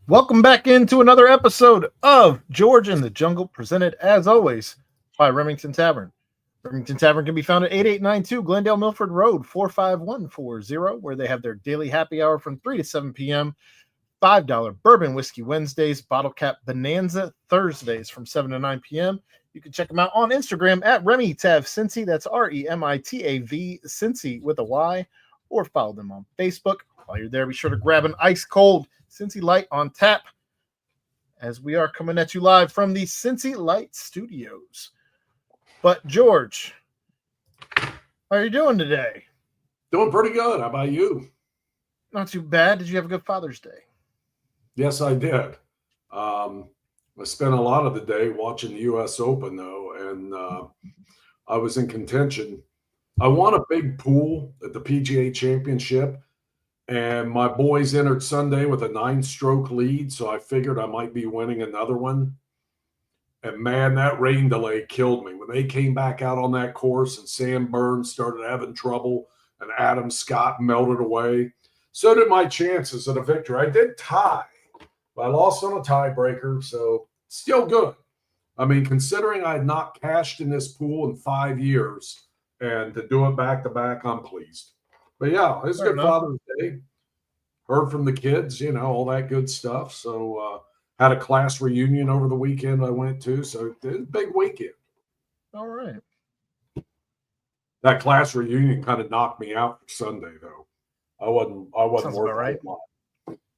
Welcome back into another episode of George in the Jungle, presented as always by Remington Tavern. Remington Tavern can be found at 8892 Glendale Milford Road, 45140, where they have their daily happy hour from 3 to 7 p.m. $5 bourbon whiskey Wednesdays, bottle cap bonanza Thursdays from 7 to 9 p.m. You can check them out on Instagram at RemyTav Cincy. That's REMITAV Cincy with a Y, or follow them on Facebook. While you're there, be sure to grab an ice cold Cincy Light on tap, as we are coming at you live from the Cincy Light Studios. But George, how are you doing today? Doing pretty good. How about you? Not too bad. Did you have a good Father's Day? Yes, I did. I spent a lot of the day watching the U.S. Open, though, and I was in contention. I won a big pool at the PGA Championship, and my boys entered Sunday with a 9-stroke lead, so I figured I might be winning another one. And, man, that rain delay killed me. When they came back out on that course and Sam Burns started having trouble and Adam Scott melted away, so did my chances at a victory. I did tie, but I lost on a tiebreaker, so still good. I mean, considering I had not cashed in this pool in 5 years, and to do it back-to-back, I'm pleased. But, yeah, it's a good Father's Day. Heard from the kids, all that good stuff. So, had a class reunion over the weekend I went to, so it was a big weekend. All right. That class reunion kind of knocked me out for Sunday, though. I wasn't Sounds worth about right. a lot.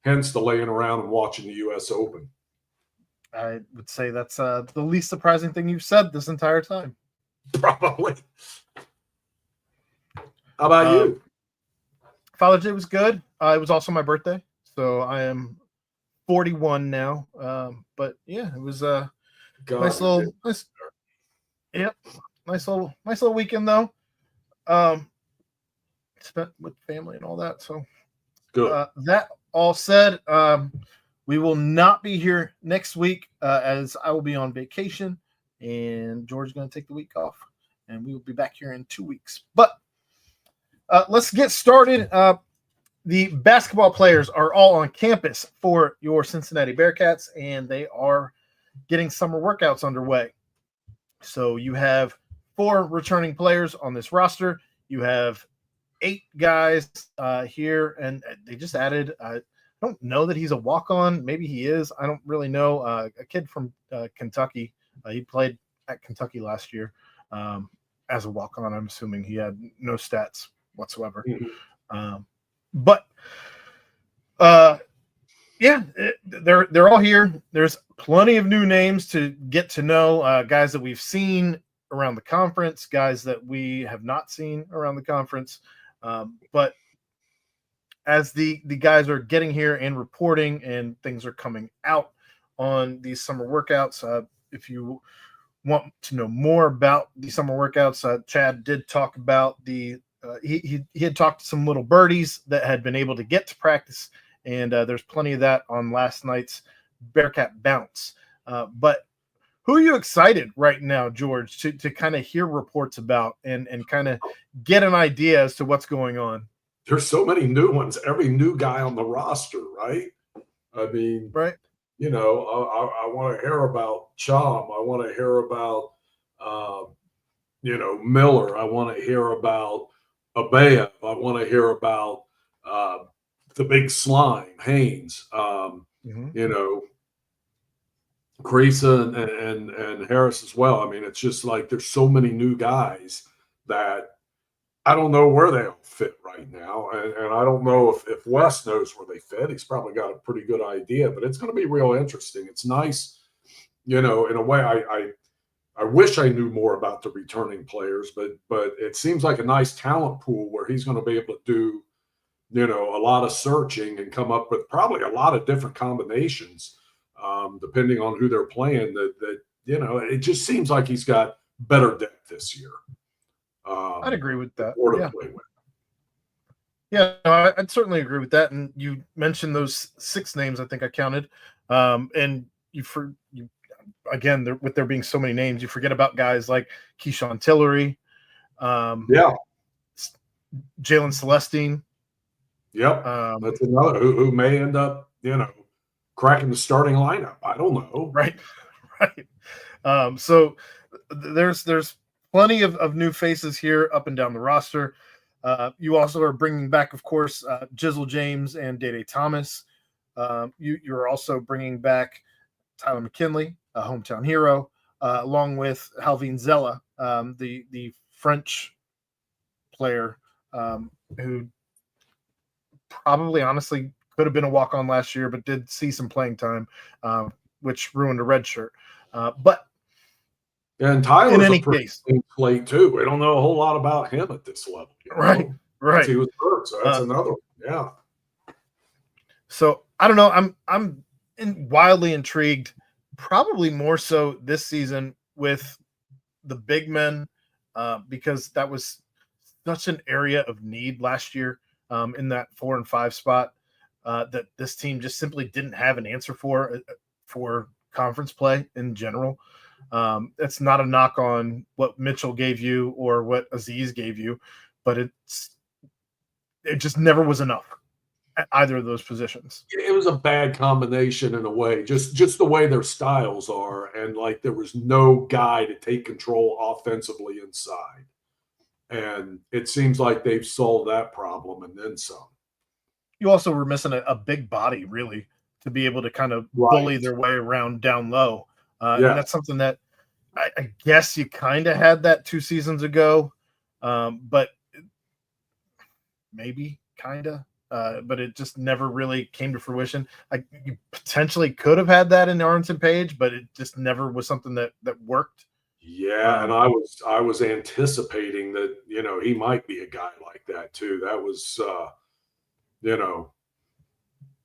Hence the laying around and watching the U.S. Open. I would say that's the least surprising thing you've said this entire time. Probably. How about you? Father's Day was good. It was also my birthday, so I am 41 now. But yeah, it was a nice little weekend though. Spent with family and all that. So good. That all said, we will not be here next week as I will be on vacation, and George is going to take the week off, and we will be back here in 2 weeks. But let's get started. The basketball players are all on campus for your Cincinnati Bearcats, and they are getting summer workouts underway. So you have 4 returning players on this roster. You have 8 guys here, and they just added I don't know that he's a walk-on. Maybe he is. I don't really know. A kid from Kentucky. He played at Kentucky last year as a walk-on. I'm assuming he had no stats whatsoever. Mm-hmm. But they're all here. There's plenty of new names to get to know, guys that we've seen around the conference, guys that we have not seen around the conference. But as the guys are getting here and reporting and things are coming out on these summer workouts, if you want to know more about the summer workouts, Chad did talk about he had talked to some little birdies that had been able to get to practice, and there's plenty of that on last night's Bearcat Bounce. But who are you excited right now, George, to kind of hear reports about and kind of get an idea as to what's going on? There's so many new ones. Every new guy on the roster, right? I mean, right. I want to hear about Chom. I want to hear about, Miller. I want to hear about Abaya. I want to hear about the big slime, Haynes. Creasa and Harris as well. I mean, it's just like there's so many new guys that I don't know where they all fit right now. And I don't know if Wes knows where they fit. He's probably got a pretty good idea, but it's going to be real interesting. It's nice, in a way. I wish I knew more about the returning players, but it seems like a nice talent pool where he's going to be able to do, a lot of searching and come up with probably a lot of different combinations, depending on who they're playing. That it just seems like he's got better depth this year. I'd agree with that. Yeah, I'd certainly agree with that. And you mentioned those 6 names, I think I counted. And again, with there being so many names, you forget about guys like Keyshawn Tillery, Jalen Celestine. Yep, that's another who may end up, cracking the starting lineup. I don't know. Right. So there's plenty of new faces here up and down the roster. You also are bringing back, of course, Jizzle James and Dede Thomas. You're also bringing back Tyler McKinley, a hometown hero, along with Halvin Zella, the French player who probably honestly could have been a walk-on last year, but did see some playing time, which ruined a red shirt. But and Tyler's in any a pretty case, clean plate too. We don't know a whole lot about him at this level, right. He was hurt, so that's another one. Yeah. So I don't know. I'm wildly intrigued, probably more so this season with the big men, because that was such an area of need last year in that 4 and 5 spot that this team just simply didn't have an answer for conference play in general. It's not a knock on what Mitchell gave you or what Aziz gave you, but it just never was enough at either of those positions. It was a bad combination in a way, just the way their styles are, and like there was no guy to take control offensively inside. And it seems like they've solved that problem and then some. You also were missing a big body, really, to be able to kind of bully their way around down low. And that's something that I guess you kind of had that 2 seasons ago, but maybe kind of. But it just never really came to fruition. You potentially could have had that in Arlington Page, but it just never was something that worked. Yeah, and I was anticipating that, he might be a guy like that too. That was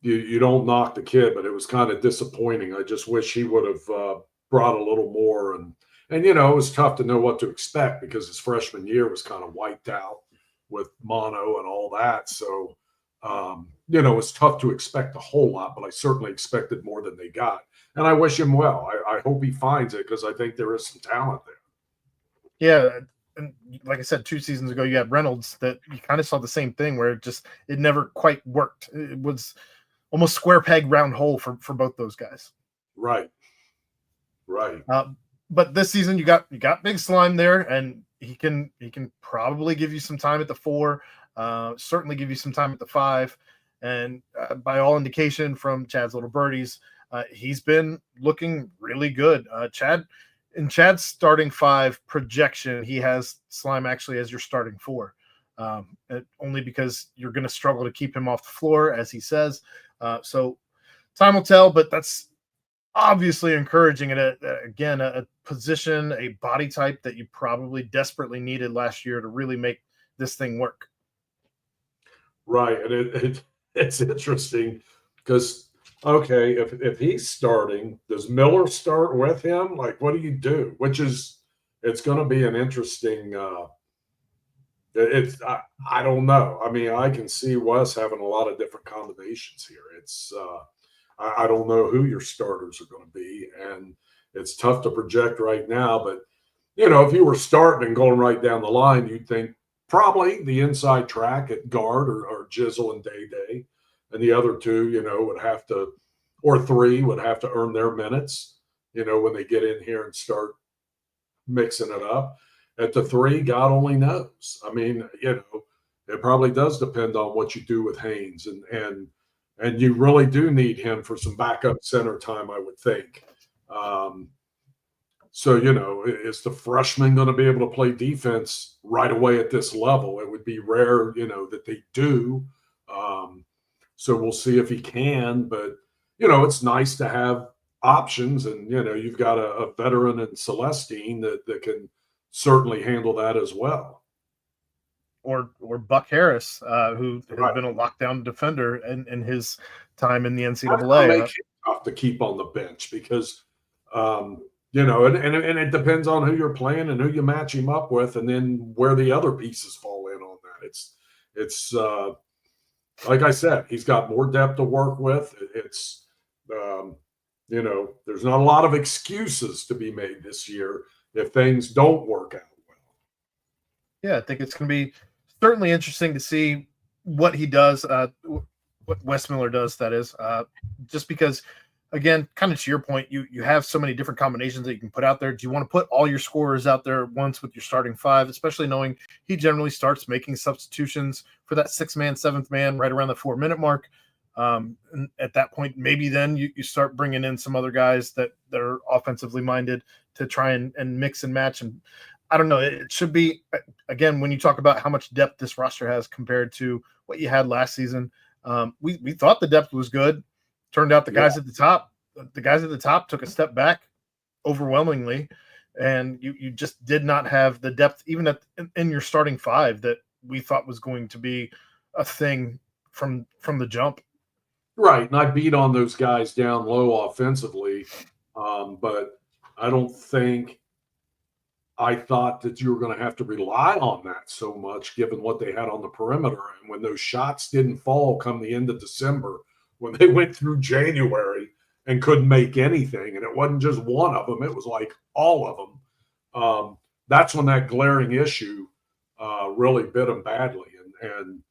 you don't knock the kid, but it was kind of disappointing. I just wish he would have brought a little more, and it was tough to know what to expect because his freshman year was kind of wiped out with mono and all that. So it's tough to expect a whole lot, but I certainly expected more than they got. And I wish him well. I hope he finds it because I think there is some talent there. Yeah. And like I said, 2 seasons ago, you had Reynolds that you kind of saw the same thing where it never quite worked. It was almost square peg, round hole for both those guys. Right. But this season you got Big Slime there, and he can probably give you some time at the 4, certainly give you some time at the 5. And by all indication from Chad's Little Birdies, he's been looking really good. Chad's starting 5 projection, he has Slime actually as your starting 4, only because you're going to struggle to keep him off the floor, as he says. So time will tell, but that's obviously encouraging at a position, a body type that you probably desperately needed last year to really make this thing work. Right, and it's interesting because okay, if he's starting, does Miller start with him? Like, what do you do? It's going to be an interesting. I don't know. I mean, I can see Wes having a lot of different combinations here. It's I don't know who your starters are going to be, and it's tough to project right now. But if you were starting and going right down the line, you'd think probably the inside track at guard or Jizzle and Day, and the other 2, would have to, or 3 would have to earn their minutes, when they get in here and start mixing it up. At the 3, God only knows. I mean, it probably does depend on what you do with Haynes, and you really do need him for some backup center time, I would think. So, is the freshman going to be able to play defense right away at this level? It would be rare, that they do. So we'll see if he can, but it's nice to have options, and you've got a veteran in Celestine that can certainly handle that as well. Or Buck Harris, who has been a lockdown defender in his time in the NCAA. Make it tough to keep on the bench because, and it depends on who you're playing and who you match him up with, and then where the other pieces fall in on that. It's like I said, he's got more depth to work with. It's there's not a lot of excuses to be made this year if things don't work out well. Yeah, I think it's going to be certainly interesting to see what he does, what Wes Miller does, that is, just because again, kind of to your point, you have so many different combinations that you can put out there. Do you want to put all your scorers out there at once with your starting five, especially knowing he generally starts making substitutions for that 6-man, 7th man right around the 4-minute mark? And at that point, maybe then you start bringing in some other guys that are offensively minded to try and mix and match. And I don't know, it should be, again, when you talk about how much depth this roster has compared to what you had last season, we thought the depth was good. Turned out the guys at the top took a step back overwhelmingly, and you just did not have the depth even in your starting five that we thought was going to be a thing from the jump. Right, and I beat on those guys down low offensively, but I don't think I thought that you were going to have to rely on that so much, given what they had on the perimeter. And when those shots didn't fall come the end of December, when they went through January and couldn't make anything, and it wasn't just one of them, it was like all of them. That's when that glaring issue really bit them badly. And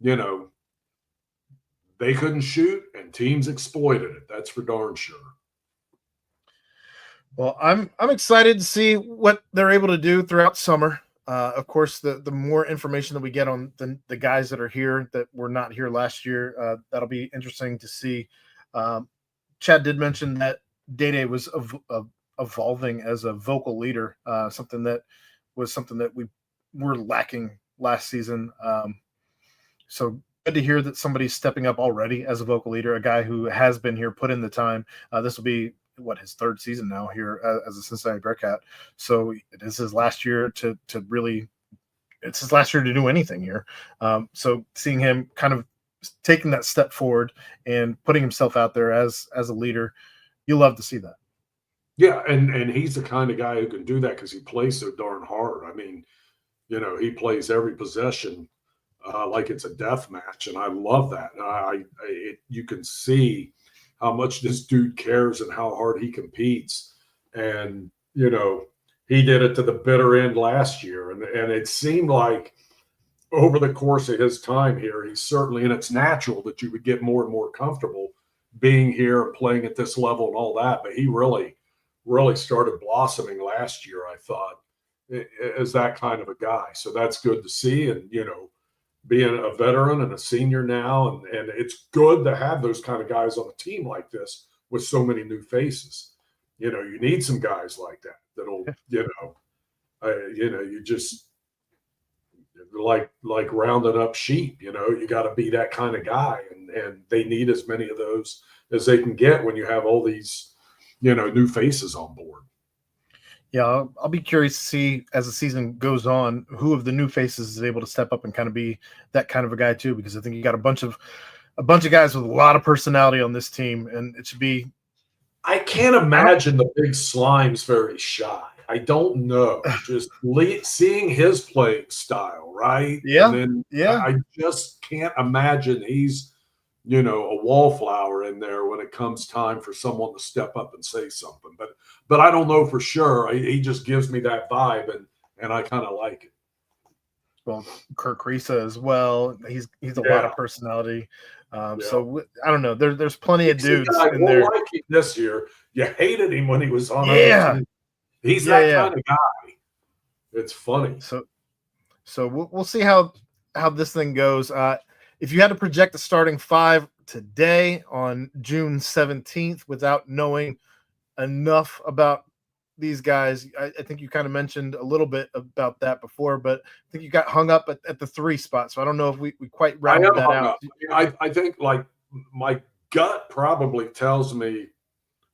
you know, they couldn't shoot, and teams exploited it. That's for darn sure. Well, I'm excited to see what they're able to do throughout summer. Of course, the more information that we get on the guys that are here that were not here last year, that'll be interesting to see. Chad did mention that Day was evolving as a vocal leader, something that we were lacking last season. So good to hear that somebody's stepping up already as a vocal leader, a guy who has been here, put in the time. This will be his 3rd season now here as a Cincinnati Bearcat. So it is his last year to really, it's his last year to do anything here. So seeing him kind of taking that step forward and putting himself out there as a leader, you love to see that. Yeah, and he's the kind of guy who can do that because he plays so darn hard. I mean, he plays every possession like it's a death match, and I love that. You can see how much this dude cares and how hard he competes. And, he did it to the bitter end last year. And it seemed like over the course of his time here, he's certainly, and it's natural that you would get more and more comfortable being here and playing at this level and all that. But he really, really started blossoming last year, I thought, as that kind of a guy. So that's good to see. And, being a veteran and a senior now, and it's good to have those kind of guys on a team like this with so many new faces. You need some guys like that that'll, you just like rounding up sheep. You got to be that kind of guy, and they need as many of those as they can get when you have all these, new faces on board. Yeah, I'll be curious to see as the season goes on who of the new faces is able to step up and kind of be that kind of a guy too, because I think you got a bunch of guys with a lot of personality on this team, and it should be. I can't imagine the big slime's very shy. I don't know. Just seeing his playing style, right? Yeah. And then I just can't imagine he's, a wallflower in there when it comes time for someone to step up and say something. But I don't know for sure. He just gives me that vibe, and I kind of like it. Well, Kirk Risa as well. He's a lot of personality. So I don't know. There's plenty of dudes in there. Like him this year. You hated him when he was on. Yeah, he's that kind of guy. It's funny. So we'll see how this thing goes. If you had to project the starting 5 today on June 17th without knowing enough about these guys, I think you kind of mentioned a little bit about that before, but I think you got hung up at the 3 spot. So I don't know if we quite rounded that out. I think like my gut probably tells me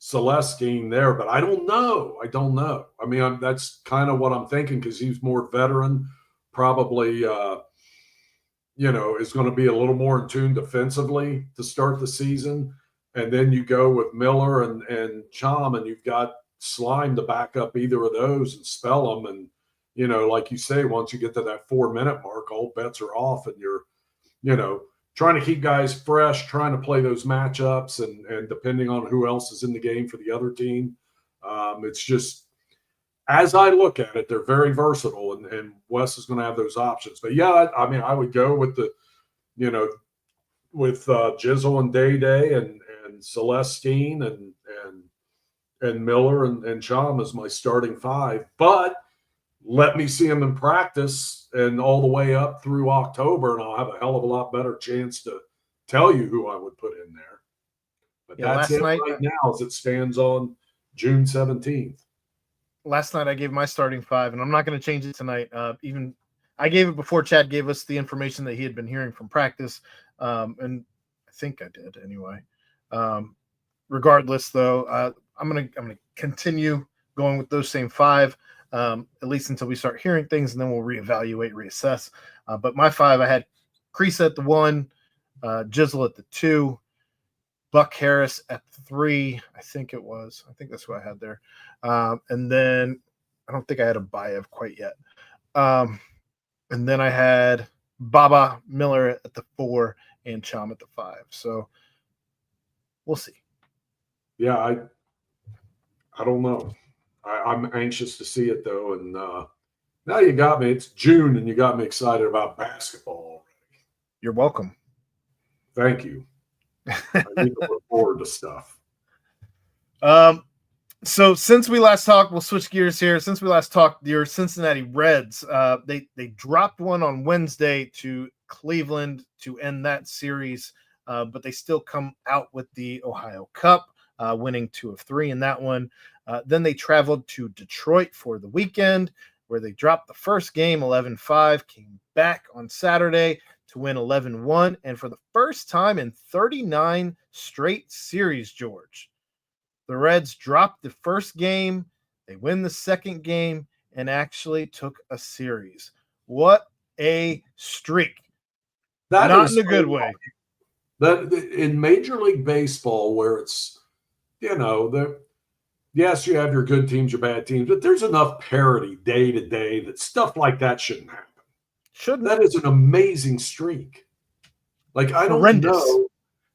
Celestine there, but I don't know. I mean, that's kind of what I'm thinking because he's more veteran, probably is going to be a little more in tune defensively to start the season. And then you go with Miller and Chom, and you've got Slime to back up either of those and spell them. And, like you say, once you get to that 4-minute mark, all bets are off, and you're, trying to keep guys fresh, trying to play those matchups, and depending on who else is in the game for the other team. It's just, as I look at it, they're very versatile, and Wes is going to have those options. But yeah, I mean, I would go with with Jizzle and Day and and Celestine and Miller and Chom as my starting five. But let me see them in practice and all the way up through October, and I'll have a hell of a lot better chance to tell you who I would put in there. But that's it right now as it stands on June 17th. Last night I gave my starting five, and I'm not going to change it tonight. Even I gave it before Chad gave us the information that he had been hearing from practice, and I think I did anyway. Regardless, though, I'm gonna continue going with those same five, at least until we start hearing things, and then we'll reevaluate, reassess. But my five, I had Crease at the 1, Jizzle at the 2, Buck Harris at the 3, I think it was. I think that's what I had there. And then I don't think I had a Bayev quite yet. And then I had Baba Miller at the 4 and Chom at the 5. So we'll see. Yeah, I don't know. I'm anxious to see it, though. And now you got me. It's June, and you got me excited about basketball already. You're welcome. Thank you. I need to look forward to stuff. So since we last talked, we'll switch gears here. Since we last talked, your Cincinnati Reds, they dropped one on Wednesday to Cleveland to end that series, but they still come out with the Ohio Cup, winning 2 of 3 in that one. Then they traveled to Detroit for the weekend, where they dropped the first game 11-5, came back on Saturday to win 11-1, and for the first time in 39 straight series, George, the Reds dropped the first game, they win the second game, and actually took a series. What a streak. That Not is in a good way. That in Major League Baseball, where it's, yes, you have your good teams, your bad teams, but there's enough parity day to day that stuff like that shouldn't happen. That is an amazing streak. Like, I don't know.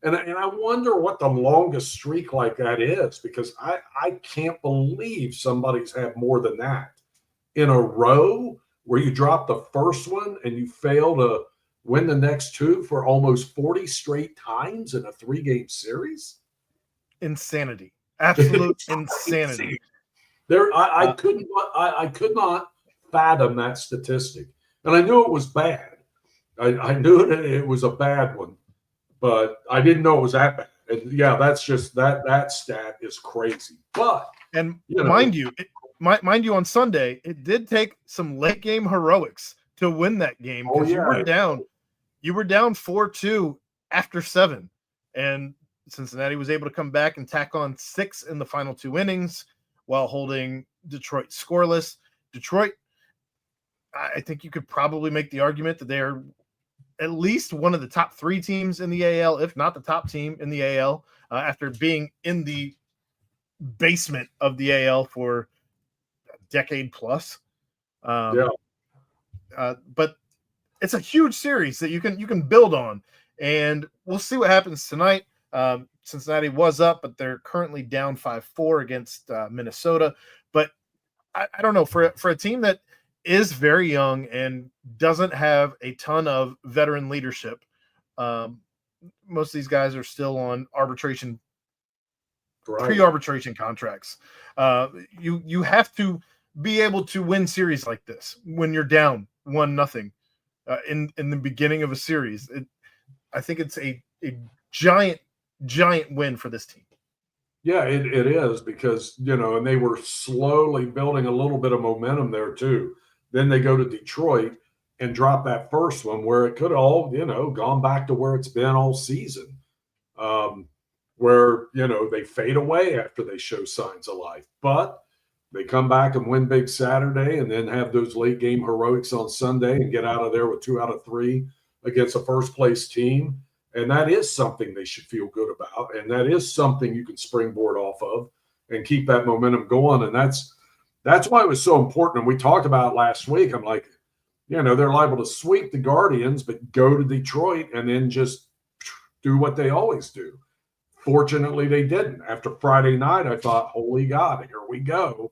And I wonder what the longest streak like that is, because I can't believe somebody's had more than that in a row, where you drop the first one and you fail to win the next 2 for almost 40 straight times in a 3-game series. Insanity. Absolute insanity. I could not fathom that statistic. And I knew it was bad. I knew it was a bad one, but I didn't know it was that bad. And yeah, that's just that stat is crazy. But mind you, on Sunday, it did take some late game heroics to win that game, because you were down 4-2 after 7, and Cincinnati was able to come back and tack on 6 in the final 2 innings while holding Detroit scoreless. Detroit, I think you could probably make the argument that they are at least one of the top 3 teams in the AL, if not the top team in the AL, after being in the basement of the AL for a decade plus. But it's a huge series that you can build on, and we'll see what happens tonight. Cincinnati was up, but they're currently down 5-4 against Minnesota. But I don't know, for a team that is very young and doesn't have a ton of veteran leadership. Most of these guys are still on pre-arbitration contracts. You have to be able to win series like this when you're down 1-0 in the beginning of a series. I think it's a giant win for this team. Yeah, it is, because, and they were slowly building a little bit of momentum there too. Then they go to Detroit and drop that first one, where it could all, gone back to where it's been all season, where, they fade away after they show signs of life. But they come back and win big Saturday, and then have those late game heroics on Sunday and get out of there with 2 out of 3 against a first place team. And that is something they should feel good about. And that is something you can springboard off of and keep that momentum going. And that's why it was so important. And we talked about it last week. I'm like, they're liable to sweep the Guardians, but go to Detroit and then just do what they always do. Fortunately, they didn't. After Friday night, I thought, holy God, here we go.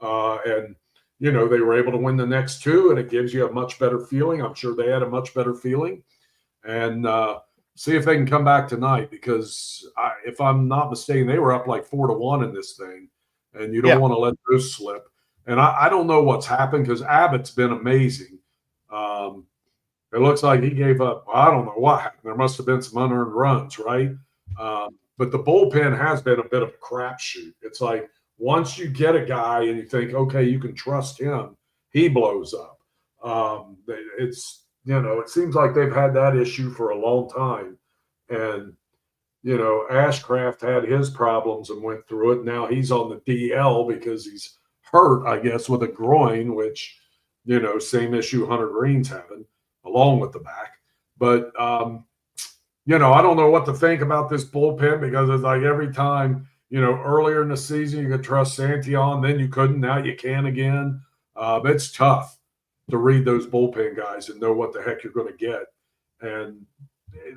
And they were able to win the next 2, and it gives you a much better feeling. I'm sure they had a much better feeling. And see if they can come back tonight because if I'm not mistaken, they were up like 4-1 in this thing, and you don't want to let those slip. And I don't know what's happened because Abbott's been amazing. It looks like he gave up. I don't know what happened. There must have been some unearned runs, right? But the bullpen has been a bit of a crapshoot. It's like once you get a guy and you think, okay, you can trust him, he blows up. It's it seems like they've had that issue for a long time. And, Ashcraft had his problems and went through it. Now he's on the DL because he's hurt, I guess, with a groin, which, same issue Hunter Green's having along with the back. But, I don't know what to think about this bullpen because it's like every time, earlier in the season you could trust Santion, then you couldn't. Now you can again. It's tough to read those bullpen guys and know what the heck you're going to get. And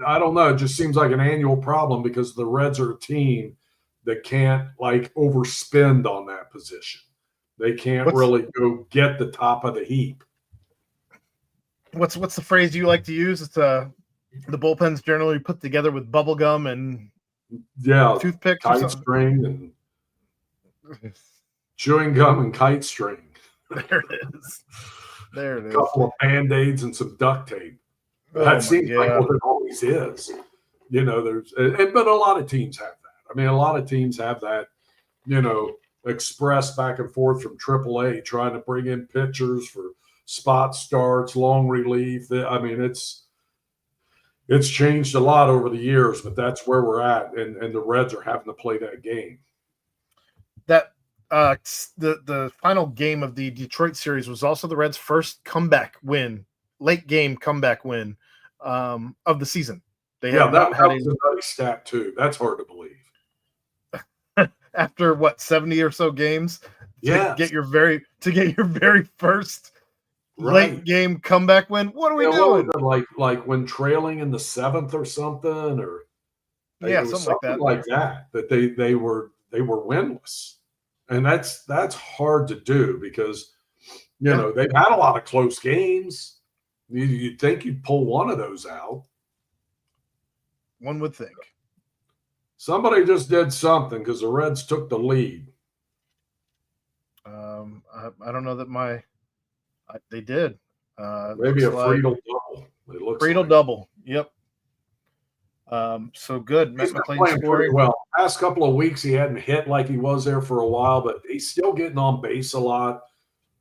I don't know. It just seems like an annual problem because the Reds are a team that can't overspend on that position. They can't really go get the top of the heap. What's the phrase you like to use? It's the bullpen's generally put together with bubble gum and toothpicks, kite string, and chewing gum and kite string. There it is. A couple of Band-Aids and some duct tape. That seems like what it always is. But a lot of teams have that. I mean, a lot of teams have that, express back and forth from AAA, trying to bring in pitchers for spot starts, long relief. I mean, it's changed a lot over the years, but that's where we're at, and the Reds are having to play that game. That the final game of the Detroit series was also the Reds' first comeback win, late game comeback win of the season. That was a nutty stat too. That's hard to believe. After 70 or so games, to get your very first late game comeback win. What are we doing? Like when trailing in the 7th or something, or something like that. That they were winless, and that's hard to do because they've had a lot of close games. You'd think you'd pull one of those out. One would think. Somebody just did something because the Reds took the lead. I don't know that they did. Maybe a Friedel double. Friedel double. Yep. So good. He's been playing pretty well. Last couple of weeks he hadn't hit like he was there for a while, but he's still getting on base a lot,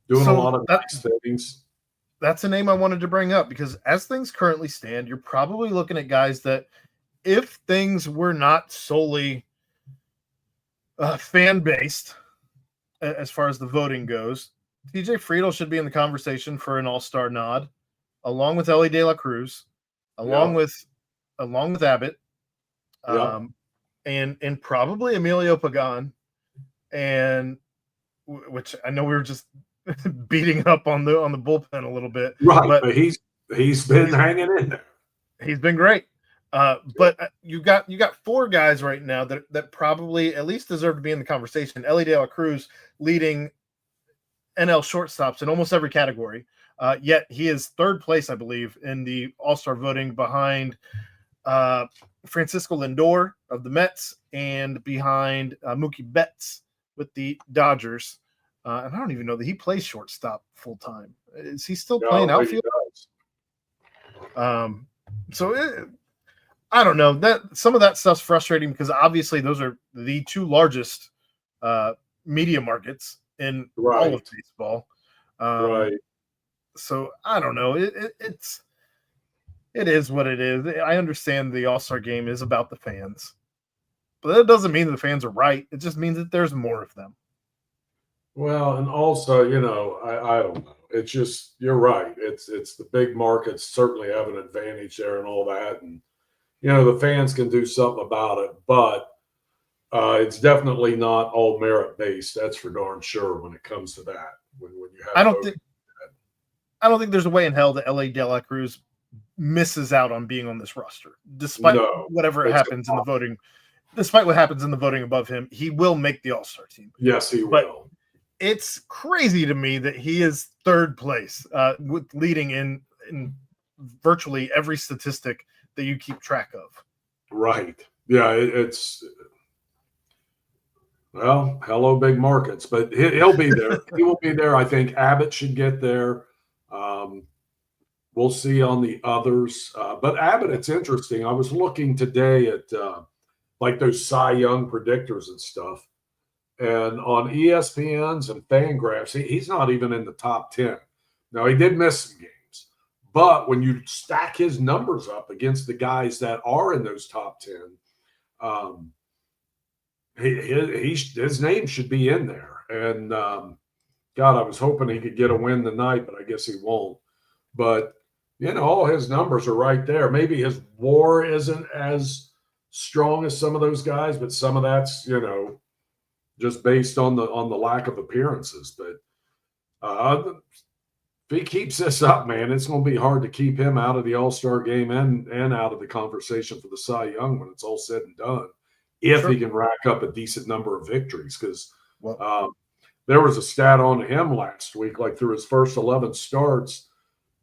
doing a lot of nice things. That's a name I wanted to bring up because as things currently stand, you're probably looking at guys that if things were not solely fan-based as far as the voting goes, TJ Friedel should be in the conversation for an all-star nod, along with Ellie De La Cruz, along with Abbott, and probably Emilio Pagan, and which I know we were just beating up on the bullpen a little bit, right? But he's been hanging in there. He's been great. But you got 4 guys right now that probably at least deserve to be in the conversation. Ellie De La Cruz leading NL shortstops in almost every category. Yet he is 3rd place, I believe, in the All-Star voting behind Francisco Lindor of the Mets and behind Mookie Betts with the Dodgers. And I don't even know that he plays shortstop full time. Is he still playing outfield? I don't know. That some of that stuff's frustrating because obviously those are the 2 largest media markets in all of baseball. Right. So I don't know. It is what it is. I understand the All-Star game is about the fans, but that doesn't mean the fans are right. It just means that there's more of them. Well, and also, I don't know. It's just you're right. It's the big markets certainly have an advantage there and all that, and the fans can do something about it, but it's definitely not all merit based. That's for darn sure when it comes to that. When you have, I don't think there's a way in hell that Ellie De La Cruz misses out on being on this roster, despite whatever happens in the voting. Despite what happens in the voting above him, he will make the All-Star team. Yes, he will. It's crazy to me that he is 3rd place, with leading in virtually every statistic that you keep track of. Right. Yeah, it's well, hello big markets, but he'll be there. He will be there. I think Abbott should get there. Um, we'll see on the others. But Abbott, it's interesting. I was looking today at like those Cy Young predictors and stuff. And on ESPN's and Fangraphs, he's not even in the top 10. Now, he did miss some games. But when you stack his numbers up against the guys that are in those top 10, his name should be in there. And God, I was hoping he could get a win tonight, but I guess he won't. But, all his numbers are right there. Maybe his WAR isn't as strong as some of those guys, but some of that's, just based on the lack of appearances. But if he keeps this up, man, it's going to be hard to keep him out of the All-Star game and out of the conversation for the Cy Young when it's all said and done, if he can rack up a decent number of victories. Because there was a stat on him last week, like through his first 11 starts,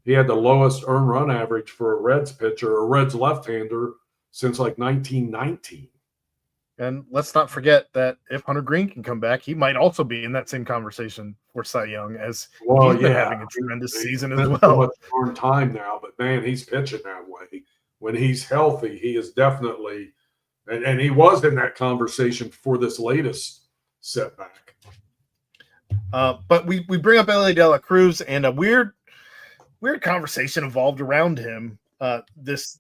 he had the lowest earned run average for a Reds pitcher, a Reds left-hander, since like 1919. And let's not forget that if Hunter Green can come back, he might also be in that same conversation for Cy Young, as he's been having a tremendous season as well. So much more time now, but man, he's pitching that way. When he's healthy, he is definitely, and he was in that conversation for this latest setback. But we bring up Ellie De La Cruz, and a weird conversation evolved around him this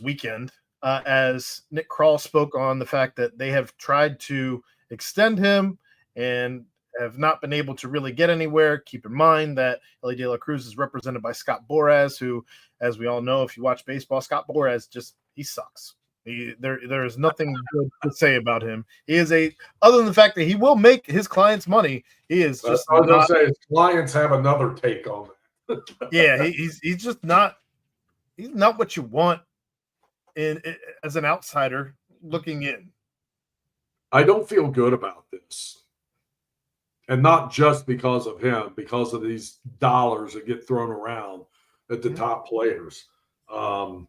weekend. As Nick Krall spoke on the fact that they have tried to extend him and have not been able to really get anywhere. Keep in mind that Ellie De La Cruz is represented by Scott Boras, who, as we all know, if you watch baseball, Scott Boras he sucks. There is nothing good to say about him. He is other than the fact that he will make his clients money, he is just. I was going to say his clients have another take on it. Yeah, he's just not. He's not what you want as an outsider looking in. I don't feel good about this. And not just because of him, because of these dollars that get thrown around at the top players. I'm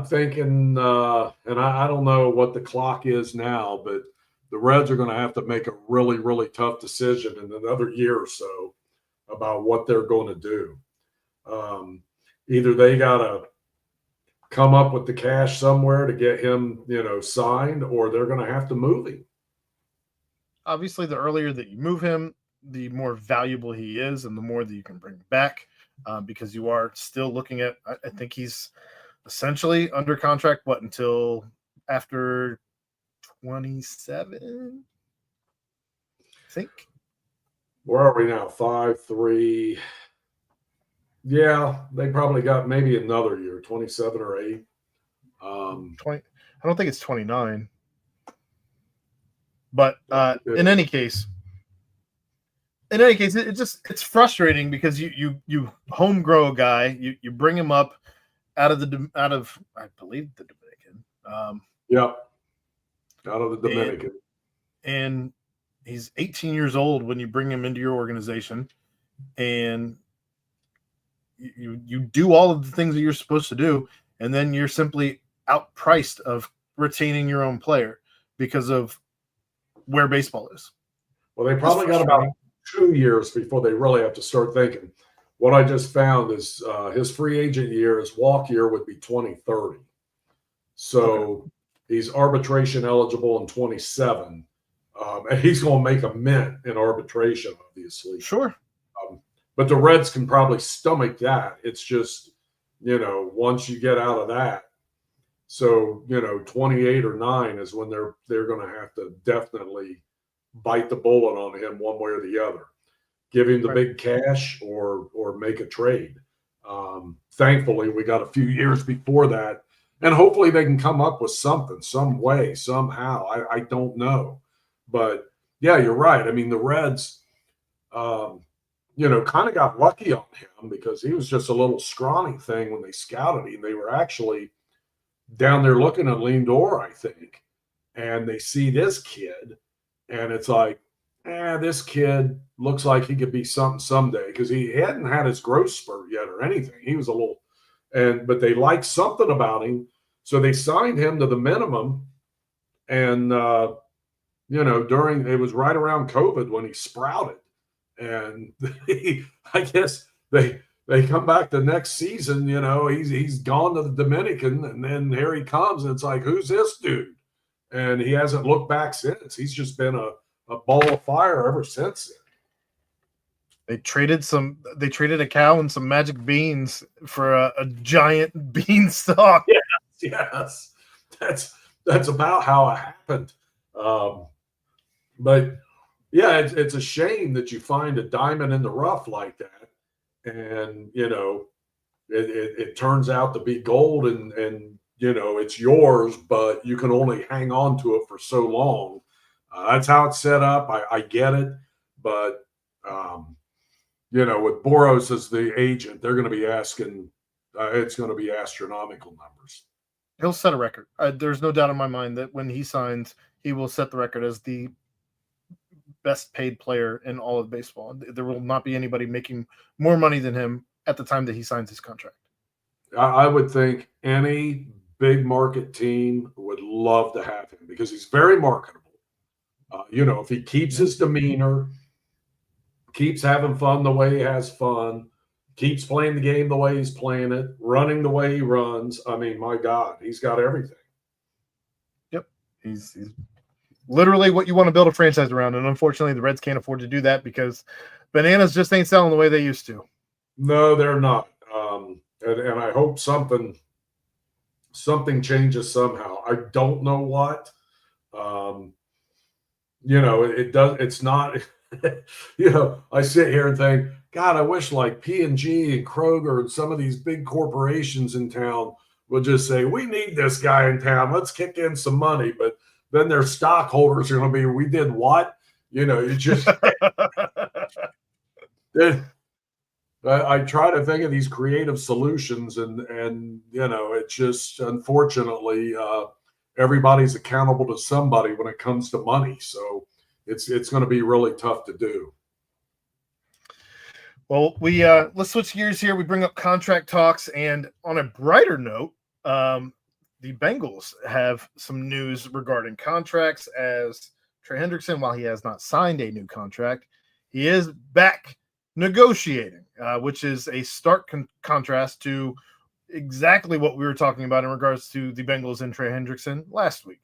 thinking, and I don't know what the clock is now, but the Reds are going to have to make a really, really tough decision in another year or so about what they're going to do. Either they got to come up with the cash somewhere to get him, signed, or they're going to have to move him. Obviously, the earlier that you move him, the more valuable he is and the more that you can bring back, because you are still looking at, I think he's essentially under contract, until after 27? I think. Where are we now? 5-3. Yeah, they probably got maybe another year, 27 or 8. 20. I don't think it's 29. But in any case, it's frustrating because you home grow a guy, you bring him up out of I believe the Dominican. Out of the Dominican. And he's 18 years old when you bring him into your organization, and you do all of the things that you're supposed to do, and then you're simply outpriced of retaining your own player because of where baseball is. Well, they probably got about 2 years before they really have to start thinking. What I just found is his free agent year, his walk year would be 2030. So he's arbitration eligible in 27. And he's going to make a mint in arbitration, obviously. Sure. But the Reds can probably stomach that. It's just, once you get out of that. So, 28 or 9 is when they're going to have to definitely bite the bullet on him one way or the other. Give him the big cash or make a trade. Thankfully, we got a few years before that. And hopefully they can come up with something, some way, somehow. I don't know. But, yeah, you're right. I mean, the Reds, kind of got lucky on him because he was just a little scrawny thing when they scouted him. They were actually down there looking at Lindor, I think, and they see this kid, and it's like, this kid looks like he could be something someday because he hadn't had his growth spurt yet or anything. He was a little but they liked something about him, so they signed him to the minimum. And during it was right around COVID when he sprouted, and I guess they come back the next season. He's gone to the Dominican, and then here he comes, and it's like, who's this dude? And he hasn't looked back since. He's just been a ball of fire ever since then. They traded a cow and some magic beans for a giant beanstalk. Yes. That's about how it happened. But yeah, it's a shame that you find a diamond in the rough like that, and it turns out to be gold, and it's yours, but you can only hang on to it for so long. That's how it's set up. I get it, but with Boros as the agent, they're going to be asking. It's going to be astronomical numbers. He'll set a record. There's no doubt in my mind that when he signs, he will set the record as the best paid player in all of baseball. There will not be anybody making more money than him at the time that he signs his contract. I would think any big market team would love to have him because he's very marketable. If he keeps his demeanor, keeps having fun the way he has fun, keeps playing the game the way he's playing it, running the way he runs. I mean, my God, he's got everything. Yep. He's literally what you want to build a franchise around. And unfortunately, the Reds can't afford to do that because bananas just ain't selling the way they used to. No, they're not. And I hope something changes somehow. I don't know what. It does. It's not. I sit here and think, God, I wish like P&G and Kroger and some of these big corporations in town would just say, we need this guy in town. Let's kick in some money. But then their stockholders are going to be, we did what? You just I try to think of these creative solutions, and it's just unfortunately everybody's accountable to somebody when it comes to money. So it's going to be really tough to do. Well, we let's switch gears here. We bring up contract talks, and on a brighter note, the Bengals have some news regarding contracts. As Trey Hendrickson, while he has not signed a new contract, he is back negotiating, which is a stark contrast to exactly what we were talking about in regards to the Bengals and Trey Hendrickson last week.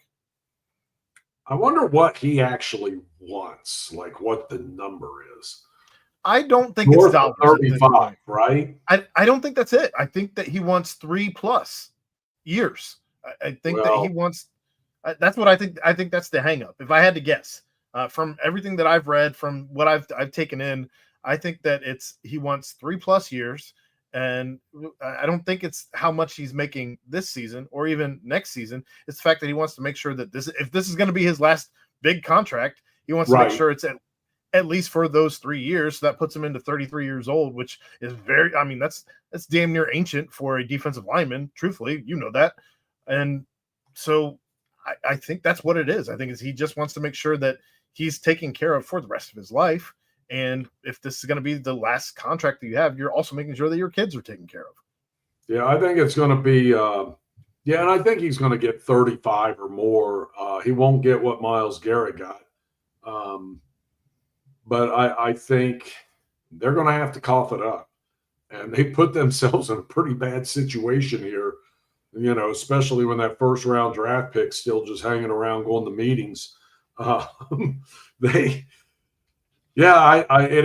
I wonder what he actually wants, like what the number is. I don't think North it's dollars. 35, right? I don't think that's it. I think that he wants 3+ years. I think that he wants. That's what I think. I think that's the hang up. If I had to guess, from everything that I've read, from what I've taken in, I think that he wants 3+ years, and I don't think it's how much he's making this season or even next season. It's the fact that he wants to make sure that if this is going to be his last big contract, he wants to make sure it's at least for those 3 years. So that puts him into 33 years old, which is that's damn near ancient for a defensive lineman. Truthfully, that. And so I think that's what it is. I think he just wants to make sure that he's taken care of for the rest of his life. And if this is going to be the last contract that you have, you're also making sure that your kids are taken care of. Yeah, I think it's going to be and I think he's going to get 35 or more. He won't get what Myles Garrett got. But I think they're going to have to cough it up. And they put themselves in a pretty bad situation here, especially when that first-round draft pick's still just hanging around going to meetings. It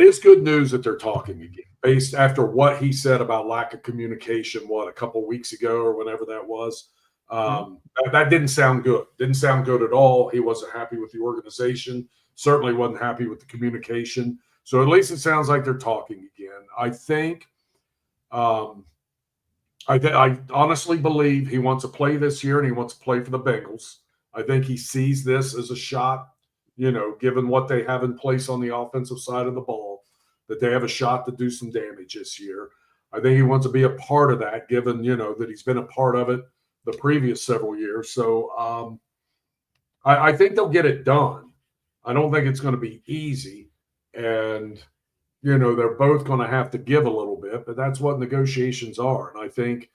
is good news that they're talking again, based after what he said about lack of communication, a couple of weeks ago or whenever that was. That didn't sound good. Didn't sound good at all. He wasn't happy with the organization. Certainly wasn't happy with the communication. So at least it sounds like they're talking again. I think, I honestly believe he wants to play this year and he wants to play for the Bengals. I think he sees this as a shot, given what they have in place on the offensive side of the ball, that they have a shot to do some damage this year. I think he wants to be a part of that, given, that he's been a part of it the previous several years. So I think they'll get it done. I don't think it's going to be easy. And, they're both going to have to give a little bit, but that's what negotiations are. And I think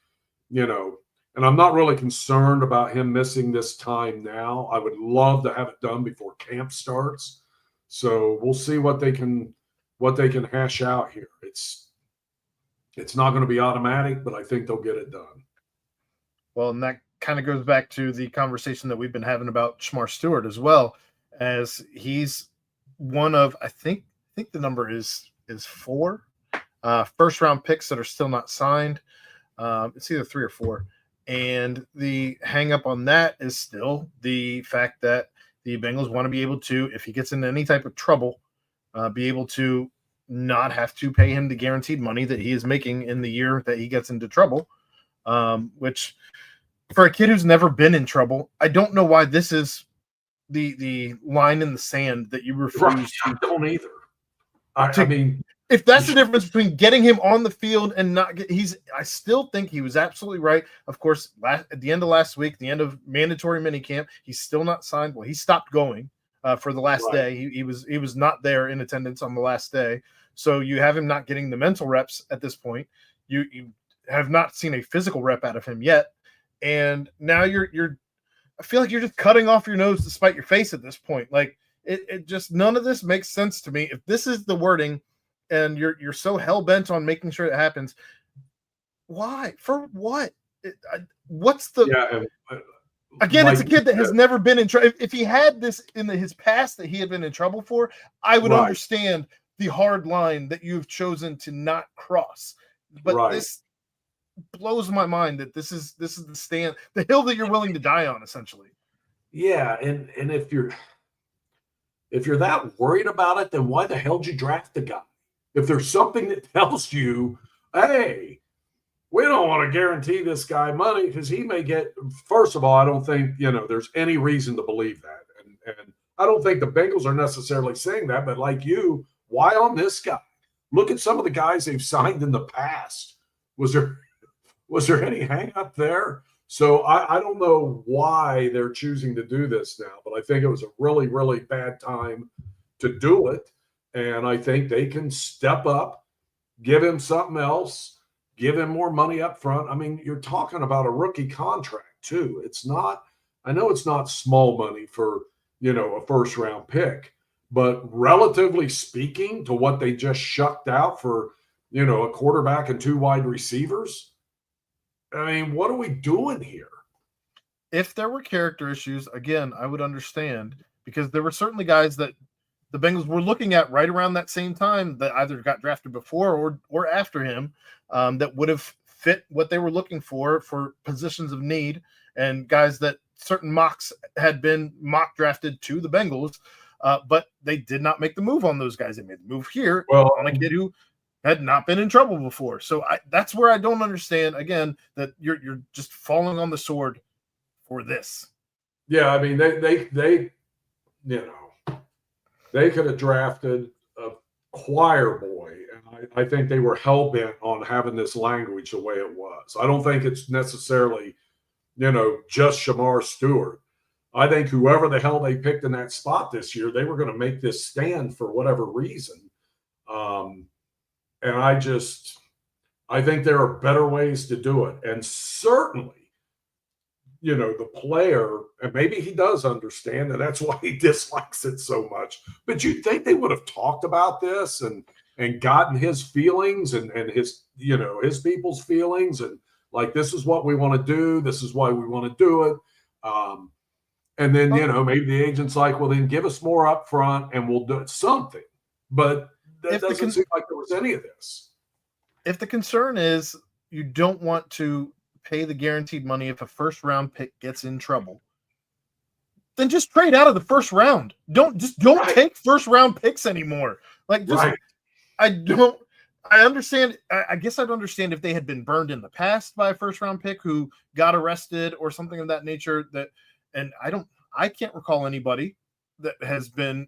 And I'm not really concerned about him missing this time now. I would love to have it done before camp starts. So we'll see what they can hash out here. It's not going to be automatic, but I think they'll get it done. Well, and that kind of goes back to the conversation that we've been having about Shamar Stewart as well, as he's one of, I think the number is 4 first round picks that are still not signed. It's either 3 or 4. And the hang up on that is still the fact that the Bengals want to be able to, if he gets into any type of trouble, be able to not have to pay him the guaranteed money that he is making in the year that he gets into trouble, which for a kid who's never been in trouble, I don't know why this is the line in the sand that you refuse to. I don't either. I mean, if that's the difference between getting him on the field and not get, I still think he was absolutely right. Of course, at the end of last week, the end of mandatory minicamp, he's still not signed. Well, he stopped going for the last day. He was not there in attendance on the last day. So you have him not getting the mental reps at this point. You have not seen a physical rep out of him yet. And now I feel like you're just cutting off your nose to spite your face at this point. Like it just, none of this makes sense to me. If this is the wording and you're so hell bent on making sure it happens, why? For what? What's the, again, it's a kid that has never been in trouble. If he had this in his past that he had been in trouble for, I would understand the hard line that you've chosen to not cross. But this blows my mind that this is the hill that you're willing to die on, essentially. Yeah, and if you're that worried about it, then why the hell did you draft the guy? If there's something that tells you, hey, we don't want to guarantee this guy money because he may get, first of all, I don't think, there's any reason to believe that. And I don't think the Bengals are necessarily saying that, but like you, why on this guy? Look at some of the guys they've signed in the past. Was there any hang up there? So I don't know why they're choosing to do this now, but I think it was a really, really bad time to do it. And I think they can step up, give him something else, give him more money up front. I mean, you're talking about a rookie contract too. I know it's not small money for, a first round pick, but relatively speaking to what they just shucked out for, a quarterback and 2 wide receivers. I mean, what are we doing here? If there were character issues, again, I would understand, because there were certainly guys that the Bengals were looking at right around that same time that either got drafted before or after him, that would have fit what they were looking for positions of need, and guys that certain mocks had been mock drafted to the Bengals, but they did not make the move on those guys. They made the move here on a kid who had not been in trouble before. So that's where I don't understand, again, that you're just falling on the sword for this. Yeah, I mean, they they could have drafted a choir boy, and I think they were hell-bent on having this language the way it was. I don't think it's necessarily, just Shamar Stewart. I think whoever the hell they picked in that spot this year, they were going to make this stand for whatever reason. And I think there are better ways to do it. And certainly, the player, and maybe he does understand, and that's why he dislikes it so much. But you'd think they would have talked about this and gotten his feelings and his, his people's feelings, and like, this is what we want to do. This is why we want to do it. And then, maybe the agent's like, well, then give us more up front and we'll do something. But that doesn't seem like there was any of this. If the concern is you don't want to pay the guaranteed money if a first round pick gets in trouble, then just trade out of the first round. Don't take first round picks anymore. Like, I understand. I guess I'd understand if they had been burned in the past by a first round pick who got arrested or something of that nature. And I can't recall anybody that has been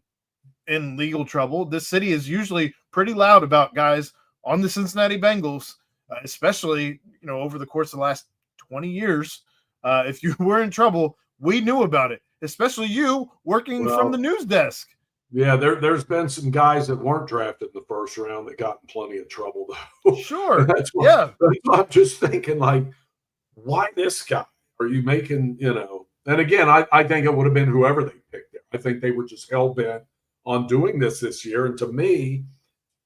in legal trouble. This city is usually pretty loud about guys on the Cincinnati Bengals, especially, over the course of the last 20 years. If you were in trouble, we knew about it, especially you working from the news desk. Yeah, there's been some guys that weren't drafted in the first round that got in plenty of trouble, though. Sure. That's why I'm just thinking, like, why this guy? Are you making, and again, I think it would have been whoever they picked there. I think they were just hell-bent on doing this year. And to me,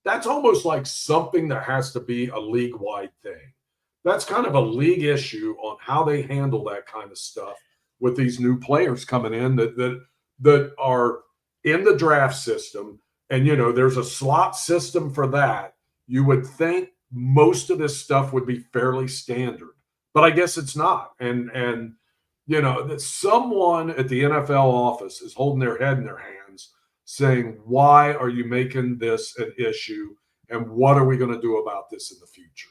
that's almost like something that has to be a league-wide thing. That's kind of a league issue on how they handle that kind of stuff with these new players coming in that are in the draft system. And, there's a slot system for that. You would think most of this stuff would be fairly standard, but I guess it's not. And that someone at the NFL office is holding their head in their hands saying, why are you making this an issue? And what are we going to do about this in the future?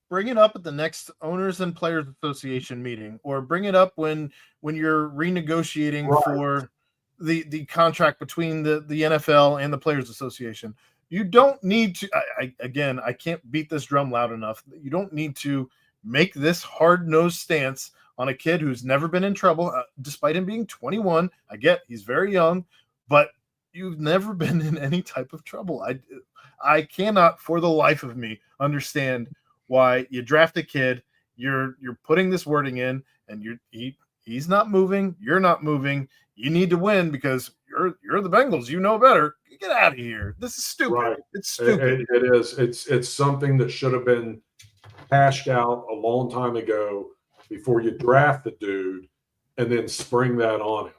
Bring it up at the next Owners and Players Association meeting, or bring it up when you're renegotiating for the contract between the NFL and the Players Association. You don't need to, I can't beat this drum loud enough. You don't need to make this hard-nosed stance on a kid who's never been in trouble, despite him being 21. I get he's very young, but you've never been in any type of trouble. I cannot for the life of me understand why you draft a kid, you're putting this wording in, and he's not moving, you're not moving. You need to win because you're the Bengals. You know better. Get out of here. This is stupid. Right. It's stupid. It is. It's something that should have been hashed out a long time ago before you draft the dude and then spring that on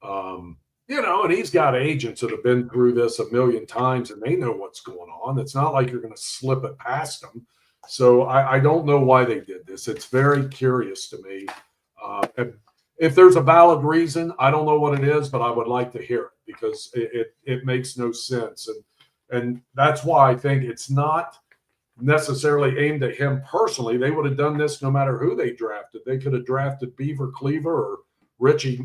him. And he's got agents that have been through this a million times and they know what's going on. It's not like you're going to slip it past them. So I don't know why they did this. It's very curious to me. If there's a valid reason, I don't know what it is, but I would like to hear it because it makes no sense. And that's why I think it's not necessarily aimed at him personally. They would have done this no matter who they drafted. They could have drafted Beaver Cleaver or Richie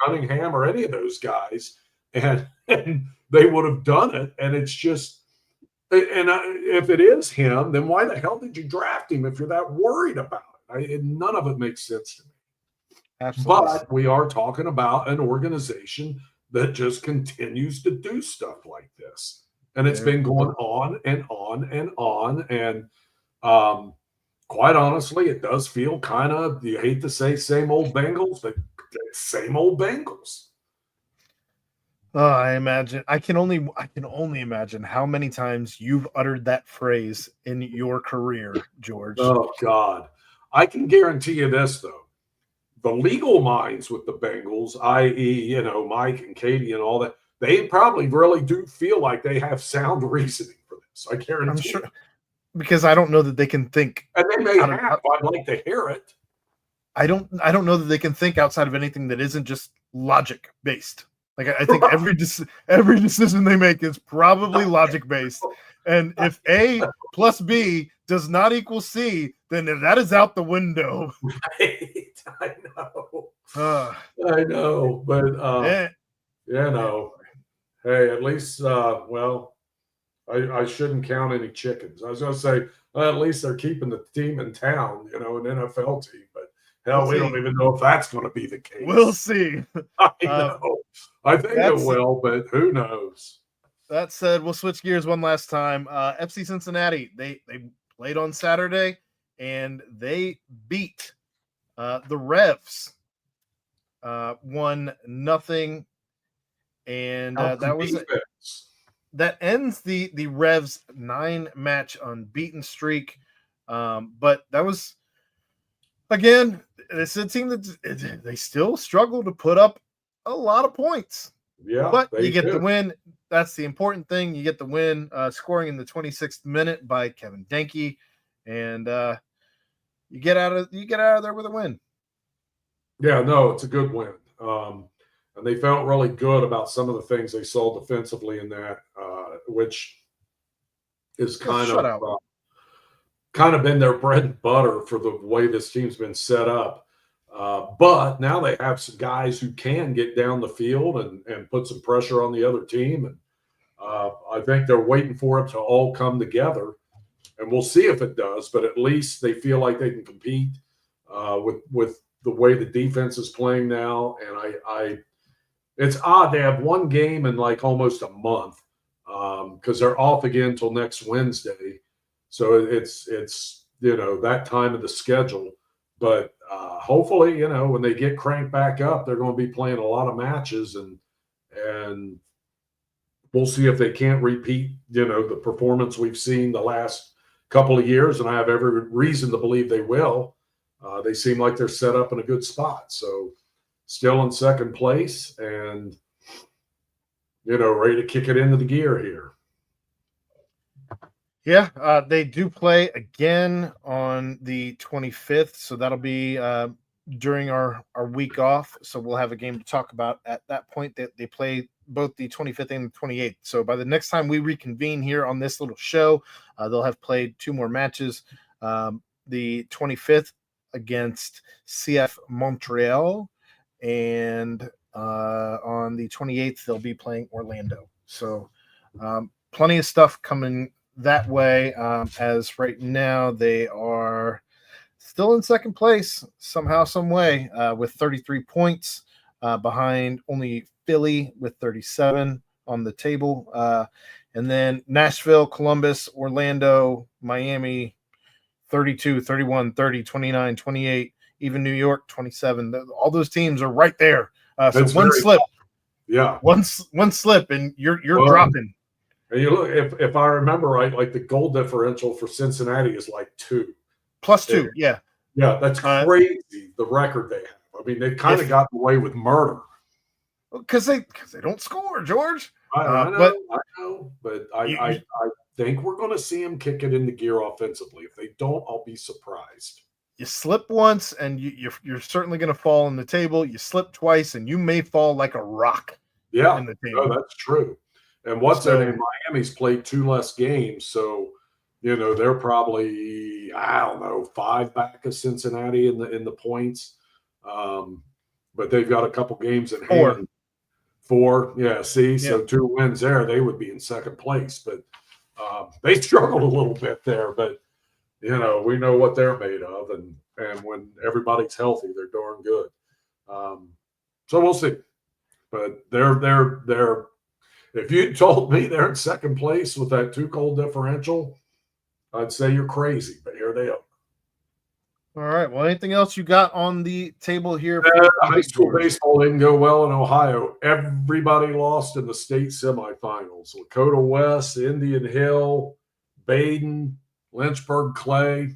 Cunningham or any of those guys, and they would have done it. And it's just, if it is him, then why the hell did you draft him if you're that worried about it? None of it makes sense to me. Absolutely. But we are talking about an organization that just continues to do stuff like this. And it's been going on and on and on. And quite honestly, it does feel kind of, you hate to say same old Bengals, but same old Bengals. I can only imagine how many times you've uttered that phrase in your career, George. Oh God. I can guarantee you this though. The legal minds with the Bengals, i.e., Mike and Katie and all that, they probably really do feel like they have sound reasoning for this. I guarantee. I'm sure, because I don't know that they can think. And they may have. I'd like to hear it. I don't know that they can think outside of anything that isn't just logic based. Like I think every decision they make is probably logic based. And if A plus B does not equal C, then that is out the window. Right. I know. But hey, at least I shouldn't count any chickens. I was going to say, at least they're keeping the team in town, an NFL team. But hell, we don't even know if that's going to be the case. We'll see. I know. I think it will, but who knows? That said, we'll switch gears one last time. FC Cincinnati, they played on Saturday, and they beat the Revs 1-0. And that ends the Revs 9-match unbeaten streak. But that was, again, it's a team that they still struggle to put up a lot of points. Yeah, but you get the win. That's the important thing. You get the win, scoring in the 26th minute by Kevin Denke, and you get out of there with a win. Yeah, no, it's a good win. And they felt really good about some of the things they saw defensively in that, which is kind of been their bread and butter for the way this team's been set up. But now they have some guys who can get down the field and put some pressure on the other team. And I think they're waiting for it to all come together. And we'll see if it does, but at least they feel like they can compete with the way the defense is playing now. And it's odd. They have one game in like almost a month because they're off again until next Wednesday. So it's that time of the schedule. But hopefully, when they get cranked back up, they're going to be playing a lot of matches, and we'll see if they can't repeat, the performance we've seen the last couple of years. And I have every reason to believe they will. They seem like they're set up in a good spot. So still in second place and, ready to kick it into the gear here. Yeah, they do play again on the 25th. So that'll be during our week off. So we'll have a game to talk about at that point. That they play both the 25th and the 28th. So by the next time we reconvene here on this little show, they'll have played two more matches. The 25th against CF Montreal, and on the 28th they'll be playing Orlando. So plenty of stuff coming that way. As right now they are still in second place somehow, some way, with 33 points, behind only Philly with 37 on the table. And then Nashville, Columbus, Orlando, Miami, 32, 31, 30, 29, 28, even New York, 27. All those teams are right there. So one slip. Yeah. One slip and you're dropping. And you look, if I remember right, like the goal differential for Cincinnati is like 2. +2, yeah. Yeah, that's crazy, the record they have. I mean, they kind of got away with murder. Because they don't score, George. I know, but I think we're going to see them kick it into gear offensively. If they don't, I'll be surprised. You slip once, and you're certainly going to fall on the table. You slip twice, and you may fall like a rock. Yeah, in the table. No, that's true. And what's their name? Miami's played 2 less games, so they're probably 5 back of Cincinnati in the points. But they've got a couple games in hand. 4, yeah. See, so 2 wins there, they would be in second place. But they struggled a little bit there. But we know what they're made of, and when everybody's healthy, they're darn good. So we'll see. But they're. If you told me they're in second place with that 2-goal differential, I'd say you're crazy. But here they are. All right. Well, anything else you got on the table here? High school baseball didn't go well in Ohio. Everybody lost in the state semifinals. Lakota West, Indian Hill, Baden, Lynchburg Clay,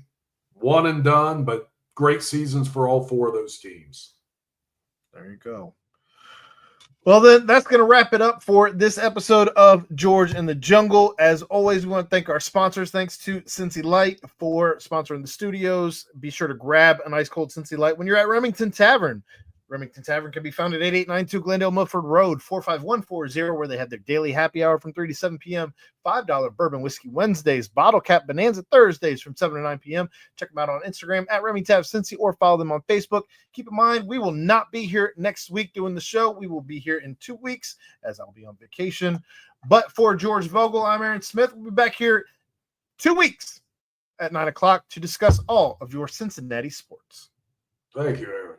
one and done, but great seasons for all 4 of those teams. There you go. Well, then that's going to wrap it up for this episode of George in the Jungle. As always, we want to thank our sponsors. Thanks to Cincy Light for sponsoring the studios. Be sure to grab an ice cold Cincy Light when you're at Remington Tavern. Remington Tavern can be found at 8892 Glendale Milford Road, 45140, where they have their daily happy hour from 3 to 7 p.m., $5 bourbon whiskey Wednesdays, bottle cap bonanza Thursdays from 7 to 9 p.m. Check them out on Instagram at RemingTavCincy or follow them on Facebook. Keep in mind, we will not be here next week doing the show. We will be here in 2 weeks as I'll be on vacation. But for George Vogel, I'm Aaron Smith. We'll be back here 2 weeks at 9 o'clock to discuss all of your Cincinnati sports. Thank you, Aaron.